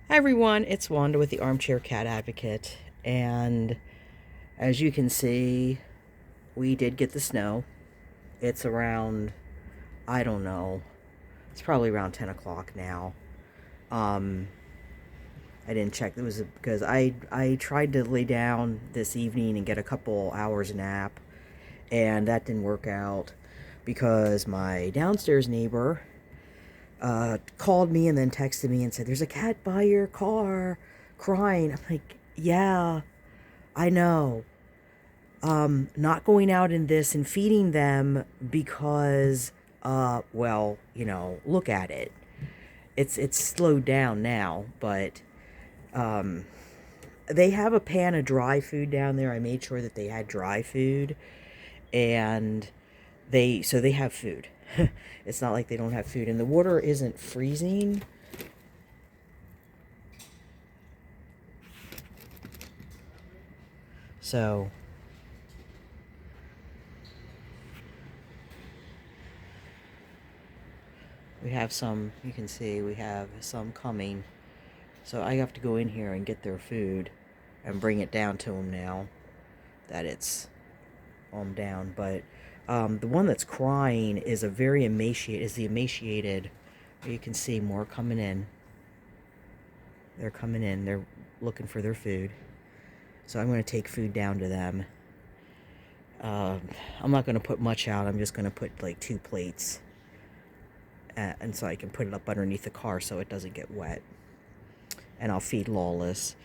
Hi everyone, it's Wanda with the Armchair Cat Advocate, and as you can see, we did get the snow. It's around, I don't know, it's probably around 10 o'clock now. Um, I didn't check, it was because I tried to lay down this evening and get a couple hours nap, and that didn't work out because my downstairs neighbor called me and then texted me and said, "There's a cat by your car crying." I'm like, yeah, I know. Not going out in this and feeding them because, well, look at it. It's slowed down now, but um, they have a pan of dry food down there. I made sure that they had dry food, and they have food. It's not like they don't have food, and the water isn't freezing. So we have some, you can see we have some coming. So I have to go in here and get their food and bring it down to them now that it's down. But the one that's crying is the emaciated. You can see more coming in. They're coming in. They're looking for their food. So I'm going to take food down to them. I'm not going to put much out. I'm just going to put like 2 plates. And so I can put it up underneath the car so it doesn't get wet. And I'll feed Lawless.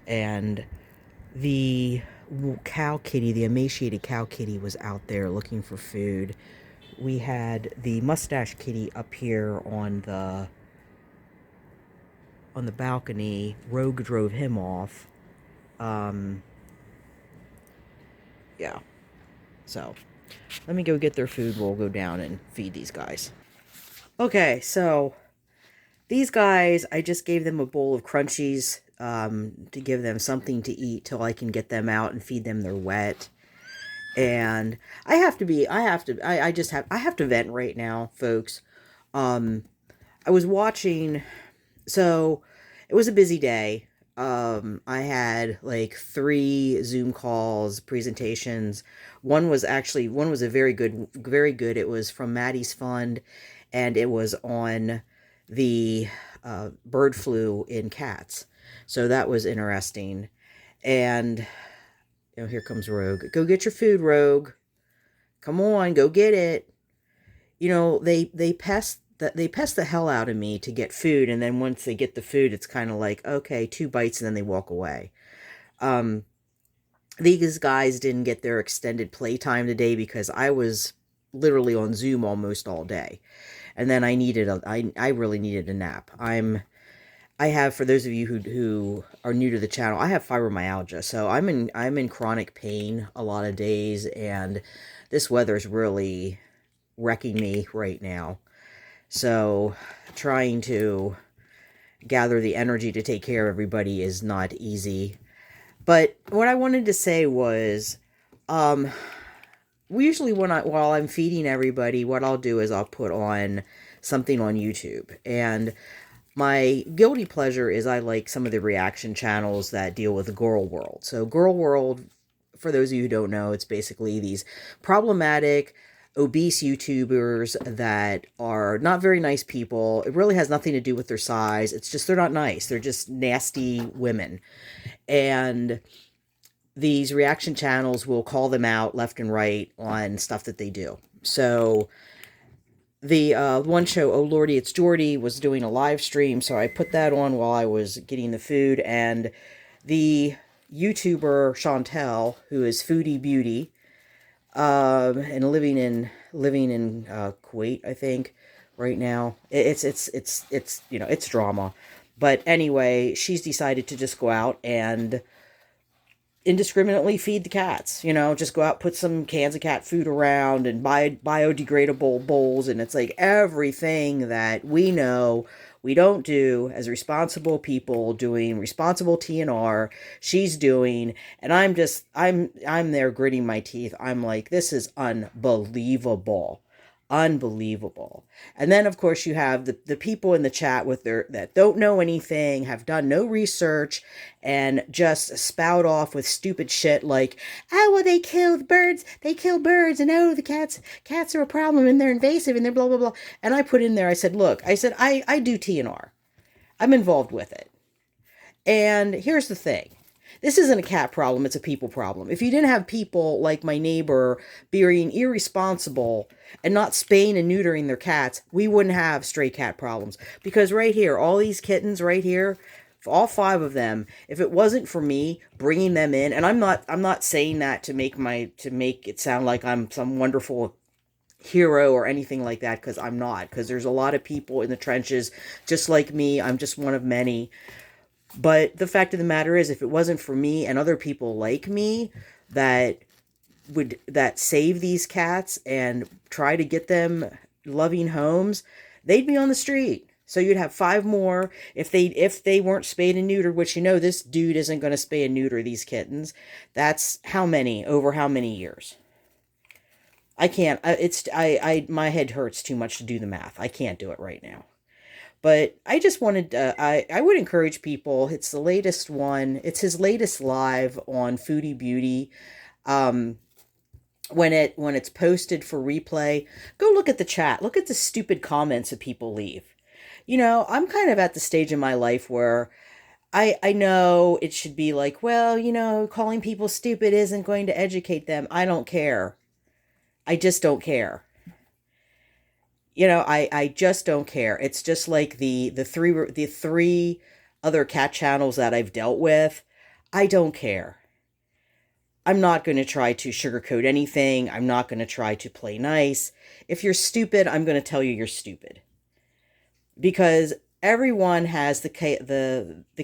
And the cow kitty, the emaciated cow kitty, was out there looking for food. We had the mustache kitty up here on the balcony. Rogue drove him off. Yeah. So, let me go get their food. We'll go down and feed these guys. Okay, so these guys, I just gave them a bowl of crunchies to give them something to eat till I can get them out and feed them their wet. And I have to vent right now, folks. I was watching, so it was a busy day. I had like 3 Zoom calls, presentations. One was a very good, very good. It was from Maddie's Fund, and it was on the bird flu in cats. So that was interesting. And here comes Rogue. Go get your food, Rogue. Come on, go get it. They pest the hell out of me to get food, and then once they get the food, it's kind of like, okay, 2 bites, and then they walk away. These guys didn't get their extended playtime today because I was literally on Zoom almost all day, and then I really needed a nap. I have, for those of you who are new to the channel, I have fibromyalgia, so I'm in chronic pain a lot of days, and this weather's really wrecking me right now. So trying to gather the energy to take care of everybody is not easy. But what I wanted to say was, usually while I'm feeding everybody, what I'll do is I'll put on something on YouTube. And my guilty pleasure is I like some of the reaction channels that deal with the Girl World. So Girl World, for those of you who don't know, it's basically these problematic, obese YouTubers that are not very nice people. It really has nothing to do with their size. It's just they're not nice. They're just nasty women. And these reaction channels will call them out left and right on stuff that they do. So the one show, Oh Lordy, It's Jordy, was doing a live stream, so I put that on while I was getting the food, and the YouTuber Chantel, who is Foodie Beauty, and living in Kuwait, I think, right now. It's drama. But anyway, she's decided to just go out and indiscriminately feed the cats. Just go out, put some cans of cat food around, and buy biodegradable bowls, and it's like everything that we know we don't do as responsible people doing responsible TNR, she's doing, and I'm there gritting my teeth. I'm like, this is unbelievable. Unbelievable. And then of course you have the people in the chat with their that don't know anything, have done no research, and just spout off with stupid shit like, oh well, they kill birds, and oh, the cats are a problem and they're invasive and they're blah blah blah. And I put in there, I said, look, I said, I do TNR. I'm involved with it. And here's the thing. This isn't a cat problem, it's a people problem. If you didn't have people like my neighbor being irresponsible and not spaying and neutering their cats, we wouldn't have stray cat problems. Because right here, all these kittens right here, all 5 of them, if it wasn't for me bringing them in, and I'm not saying that to make it sound like I'm some wonderful hero or anything like that, because I'm not, because there's a lot of people in the trenches just like me. I'm just one of many. But the fact of the matter is, if it wasn't for me and other people like me that save these cats and try to get them loving homes, they'd be on the street. So you'd have 5 more if they weren't spayed and neutered, which, you know, this dude isn't going to spay and neuter these kittens. That's how many over how many years? I can't. My head hurts too much to do the math. I can't do it right now. But I just wanted, I would encourage people, it's the latest one, it's his latest live on Foodie Beauty. When it's posted for replay, go look at the chat, look at the stupid comments that people leave. You know, I'm kind of at the stage in my life where I know it should be like, well, you know, calling people stupid isn't going to educate them. I don't care. I just don't care. You know, I just don't care. It's just like the three other cat channels that I've dealt with. I don't care. I'm not going to try to sugarcoat anything. I'm not going to try to play nice. If you're stupid, I'm going to tell you you're stupid. Because everyone has the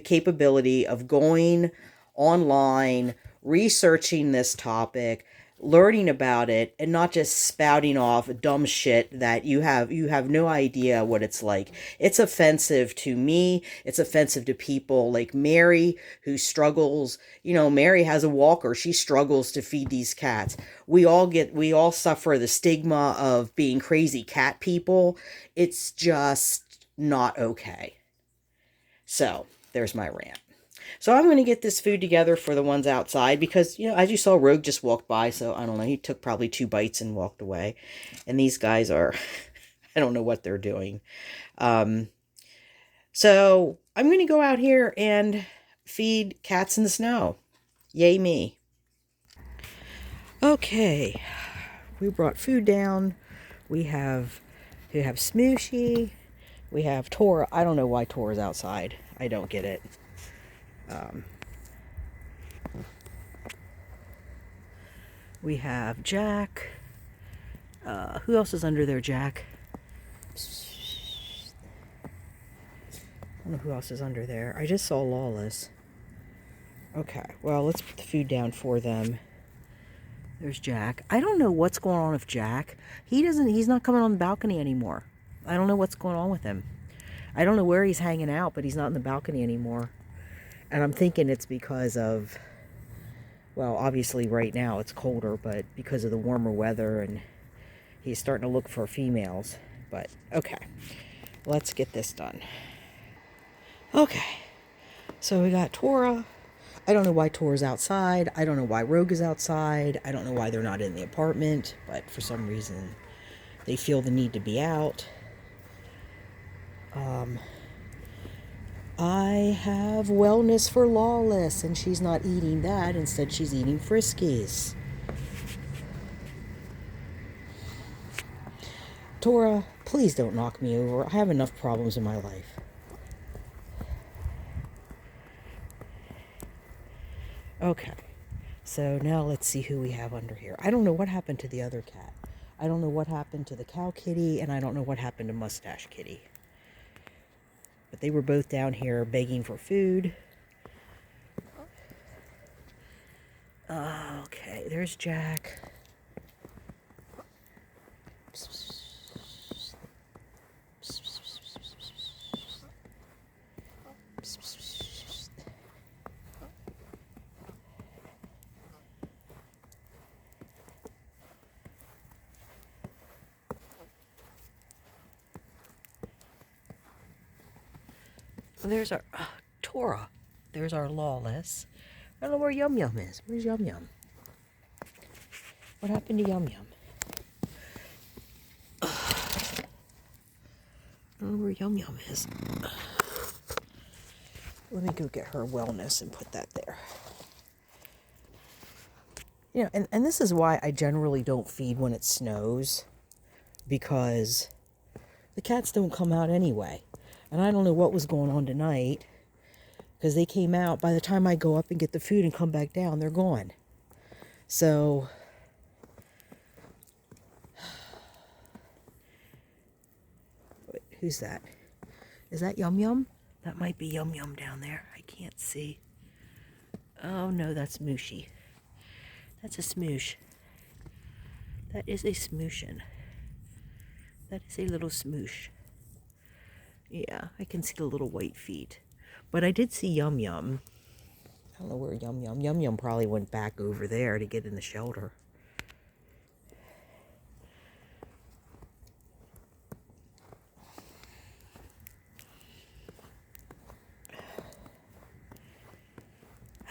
capability of going online, researching this topic, learning about it, and not just spouting off dumb shit that you have no idea what it's like. It's offensive to me. It's offensive to people like Mary, who struggles. You know, Mary has a walker. She struggles to feed these cats. We all suffer the stigma of being crazy cat people. It's just not okay. So there's my rant. So I'm going to get this food together for the ones outside because, you know, as you saw, Rogue just walked by. So I don't know. He took probably 2 bites and walked away. And these guys are, I don't know what they're doing. So I'm going to go out here and feed cats in the snow. Yay me. Okay. We brought food down. We have Smooshy. We have Tora. I don't know why Tora's outside. I don't get it. We have Jack. Who else is under there, Jack? I don't know who else is under there. I just saw Lawless. Okay, well, let's put the food down for them. There's Jack. I don't know what's going on with Jack. He's not coming on the balcony anymore. I don't know what's going on with him. I don't know where he's hanging out, but he's not in the balcony anymore. And I'm thinking it's because of, well, obviously right now it's colder, but because of the warmer weather, and he's starting to look for females. But, okay, let's get this done. Okay, so we got Tora. I don't know why Tora's outside. I don't know why Rogue is outside. I don't know why they're not in the apartment, but for some reason they feel the need to be out. I have wellness for Lawless, and she's not eating that. Instead, she's eating Friskies. Tora, please don't knock me over. I have enough problems in my life. Okay, so now let's see who we have under here. I don't know what happened to the other cat. I don't know what happened to the cow kitty, and I don't know what happened to Mustache Kitty. But they were both down here begging for food. Okay, there's Jack. There's our Tora. There's our Lawless. I don't know where Yum Yum is. Where's Yum Yum? What happened to Yum Yum? I don't know where Yum Yum is. Let me go get her wellness and put that there. You know, and this is why I generally don't feed when it snows, because the cats don't come out anyway. And I don't know what was going on tonight, because they came out. By the time I go up and get the food and come back down, they're gone. So, who's that? Is that Yum Yum? That might be Yum Yum down there. I can't see. Oh no, that's Mooshy. That's a smoosh. That is a smooshin'. That is a little smoosh. Yeah, I can see the little white feet. But I did see Yum Yum. I don't know where Yum Yum. Yum Yum probably went back over there to get in the shelter.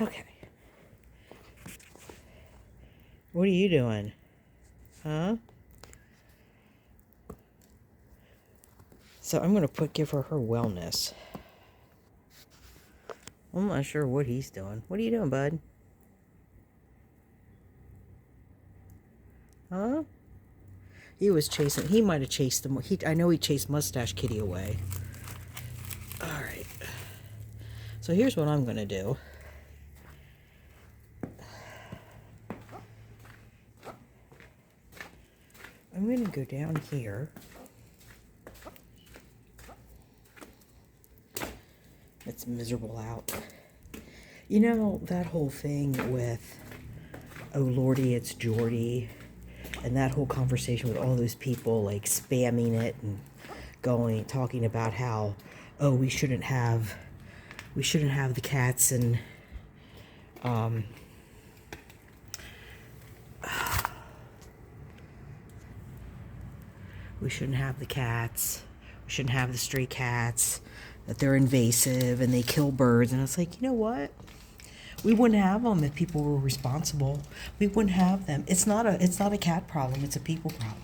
Okay. What are you doing? Huh? So I'm going to give her wellness. I'm not sure what he's doing. What are you doing, bud? Huh? He was chasing. He might have chased him. I know he chased Mustache Kitty away. All right. So here's what I'm going to do. I'm going to go down here. It's miserable out. You know, that whole thing with, oh lordy, it's Jordy, and that whole conversation with all those people like spamming it and talking about how, oh, we shouldn't have the cats, and we shouldn't have the cats, we shouldn't have the stray cats, that they're invasive and they kill birds. And it's like, you know what? We wouldn't have them if people were responsible. We wouldn't have them. It's not a cat problem, it's a people problem.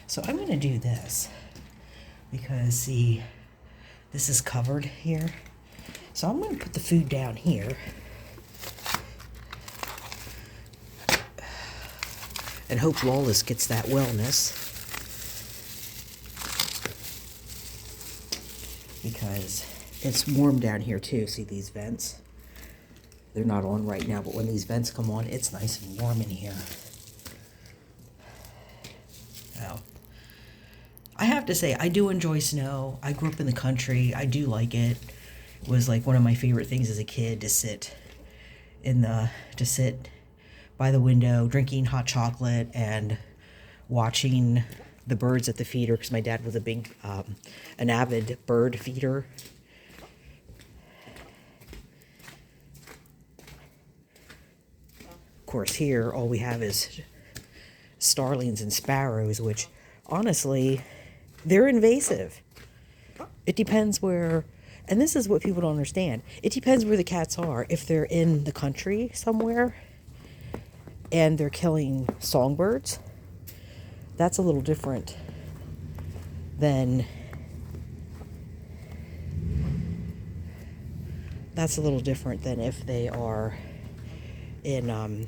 So I'm going to do this because, see, this is covered here. So I'm going to put the food down here. And hope Lawless gets that wellness. Because it's warm down here too. See these vents? They're not on right now, but when these vents come on, it's nice and warm in here. Now, I have to say, I do enjoy snow. I grew up in the country. I do like it. It was like one of my favorite things as a kid to sit by the window, drinking hot chocolate and watching the birds at the feeder, because my dad was an avid bird feeder. Of course, here all we have is starlings and sparrows, which honestly, they're invasive. It depends where, and this is what people don't understand. It depends where the cats are. If they're in the country somewhere and they're killing songbirds, that's a little different than if they are in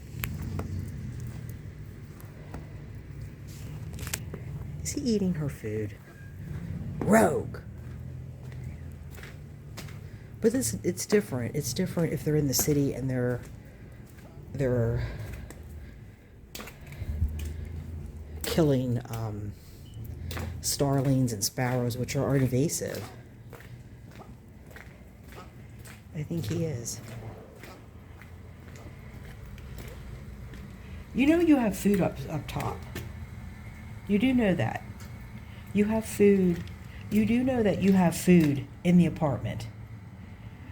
is he eating her food? Rogue. But it's different. It's different if they're in the city and they're killing starlings and sparrows, which are invasive. I think he is. You know you have food up top. You do know that. You have food. You do know that you have food in the apartment.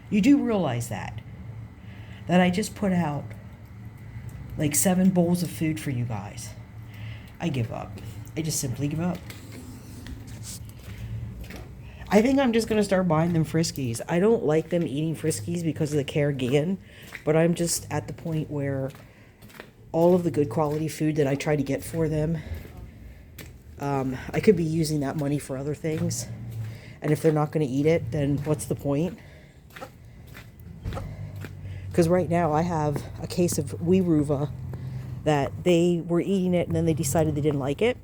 You do realize that. That I just put out like 7 bowls of food for you guys. I give up. I just simply give up. I think I'm just going to start buying them Friskies. I don't like them eating Friskies because of the Carrigan, but I'm just at the point where all of the good quality food that I try to get for them, I could be using that money for other things. And if they're not going to eat it, then what's the point? Because right now I have a case of Weeruva that they were eating it and then they decided they didn't like it.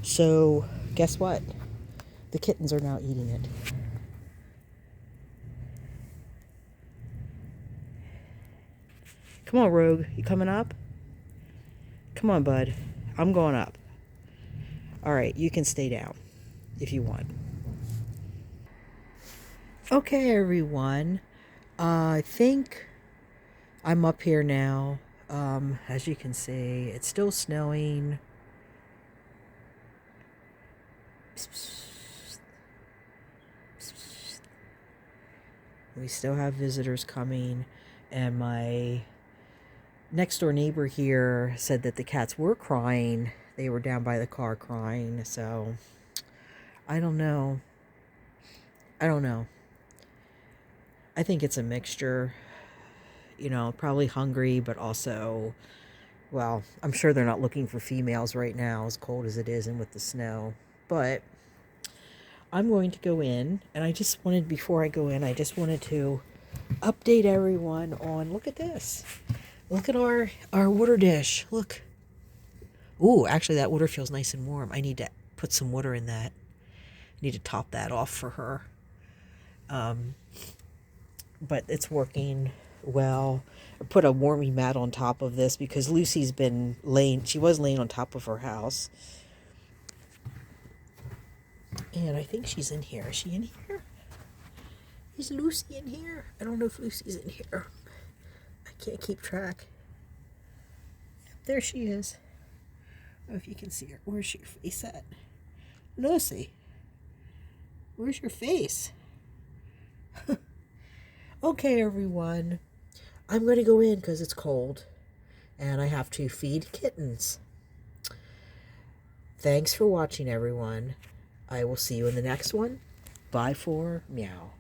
So guess what? The kittens are now eating it. Come on, Rogue. You coming up? Come on, bud. I'm going up. All right, you can stay down if you want. Okay, everyone. I think I'm up here now. As you can see, it's still snowing. We still have visitors coming, and my next door neighbor here said that the cats were crying. They were down by the car crying, so I don't know. I think it's a mixture. You know, probably hungry, but also, well, I'm sure they're not looking for females right now, as cold as it is and with the snow. But I'm going to go in, and before I go in, I just wanted to update everyone on, look at this. Look at our water dish. Look. Ooh, actually that water feels nice and warm. I need to put some water in that. I need to top that off for her. But it's working well. I put a warming mat on top of this because Lucy's been she was laying on top of her house. And I think she's in here. Is she in here? Is Lucy in here? I don't know if Lucy's in here. I can't keep track. There she is. I don't know if you can see her. Where's your face at? Lucy, where's your face? Okay, everyone. I'm going to go in because it's cold. And I have to feed kittens. Thanks for watching, everyone. I will see you in the next one. Bye for meow.